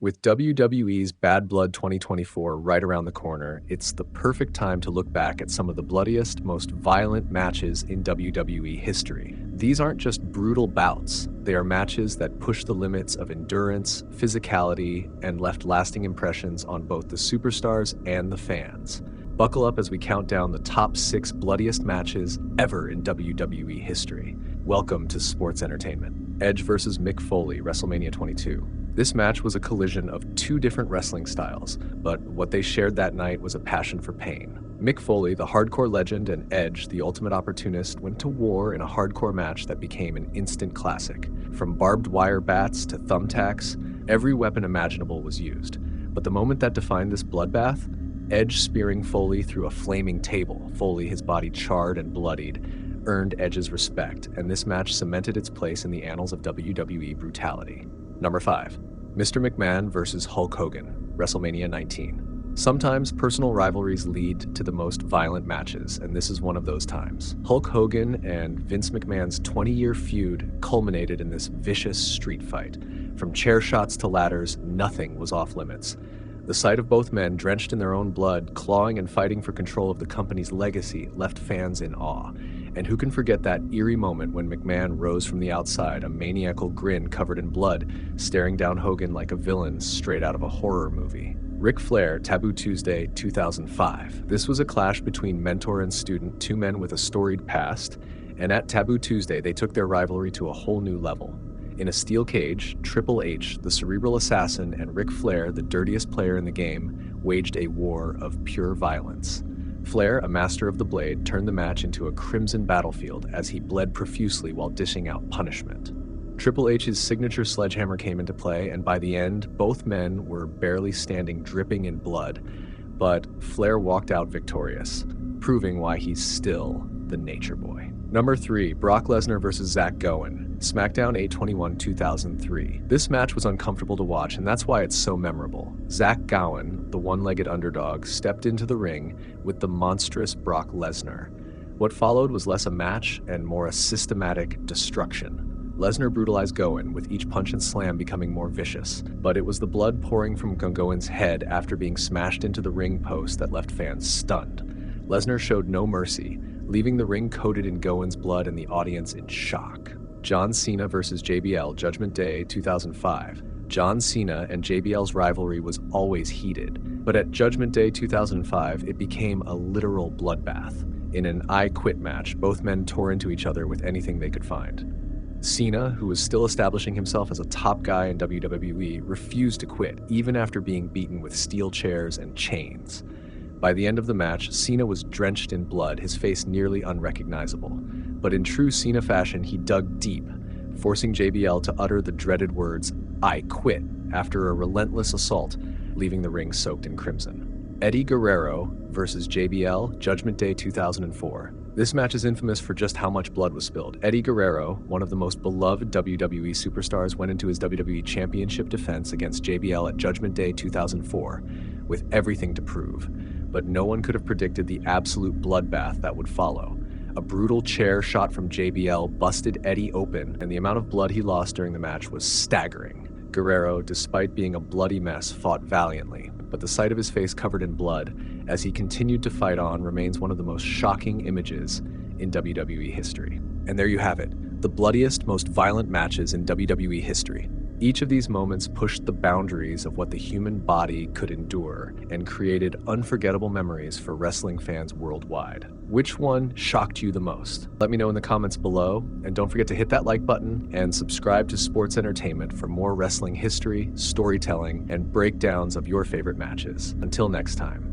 With WWE's Bad Blood 2024 right around the corner, it's the perfect time to look back at some of the bloodiest, most violent matches in WWE history. These aren't just brutal bouts, they are matches that push the limits of endurance, physicality, and left lasting impressions on both the superstars and the fans. Buckle up as we count down the top 6 bloodiest matches ever in WWE history. Welcome to Sports Entertainment. Edge vs. Mick Foley, WrestleMania 22. This match was a collision of 2 different wrestling styles, but what they shared that night was a passion for pain. Mick Foley, the hardcore legend, and Edge, the ultimate opportunist, went to war in a hardcore match that became an instant classic. From barbed wire bats to thumbtacks, every weapon imaginable was used. But the moment that defined this bloodbath, Edge spearing Foley through a flaming table, Foley, his body charred and bloodied, earned Edge's respect, and this match cemented its place in the annals of WWE brutality. Number 5. Mr. McMahon vs. Hulk Hogan, WrestleMania 19. Sometimes personal rivalries lead to the most violent matches, and this is one of those times. Hulk Hogan and Vince McMahon's 20-year feud culminated in this vicious street fight. From chair shots to ladders, nothing was off limits. The sight of both men drenched in their own blood, clawing and fighting for control of the company's legacy, left fans in awe. And who can forget that eerie moment when McMahon rose from the outside, a maniacal grin covered in blood, staring down Hogan like a villain straight out of a horror movie. Ric Flair, Taboo Tuesday, 2005. This was a clash between mentor and student, 2 men with a storied past, and at Taboo Tuesday, they took their rivalry to a whole new level. In a steel cage, Triple H, the cerebral assassin, and Ric Flair, the dirtiest player in the game, waged a war of pure violence. Flair, a master of the blade, turned the match into a crimson battlefield as he bled profusely while dishing out punishment. Triple H's signature sledgehammer came into play, and by the end, both men were barely standing dripping in blood, but Flair walked out victorious, proving why he's still the Nature Boy. Number 3, Brock Lesnar vs. Zack Goen, SmackDown 8/21/2003. This match was uncomfortable to watch, and that's why it's so memorable. Zack Goen, the one-legged underdog, stepped into the ring with the monstrous Brock Lesnar. What followed was less a match and more a systematic destruction. Lesnar brutalized Goen, with each punch and slam becoming more vicious, but it was the blood pouring from Goen's head after being smashed into the ring post that left fans stunned. Lesnar showed no mercy, leaving the ring coated in Goen's blood and the audience in shock. John Cena vs. JBL, Judgment Day 2005. John Cena and JBL's rivalry was always heated, but at Judgment Day 2005, it became a literal bloodbath. In an I Quit match, both men tore into each other with anything they could find. Cena, who was still establishing himself as a top guy in WWE, refused to quit, even after being beaten with steel chairs and chains. By the end of the match, Cena was drenched in blood, his face nearly unrecognizable. But in true Cena fashion, he dug deep, forcing JBL to utter the dreaded words, "I quit," after a relentless assault, leaving the ring soaked in crimson. Eddie Guerrero vs. JBL, Judgment Day 2004. This match is infamous for just how much blood was spilled. Eddie Guerrero, one of the most beloved WWE superstars, went into his WWE Championship defense against JBL at Judgment Day 2004 with everything to prove. But no one could have predicted the absolute bloodbath that would follow. A brutal chair shot from JBL busted Eddie open, and the amount of blood he lost during the match was staggering. Guerrero, despite being a bloody mess, fought valiantly, but the sight of his face covered in blood as he continued to fight on remains one of the most shocking images in WWE history. And there you have it, the bloodiest, most violent matches in WWE history. Each of these moments pushed the boundaries of what the human body could endure and created unforgettable memories for wrestling fans worldwide. Which one shocked you the most? Let me know in the comments below, and don't forget to hit that like button and subscribe to Sports Entertainment for more wrestling history, storytelling, and breakdowns of your favorite matches. Until next time.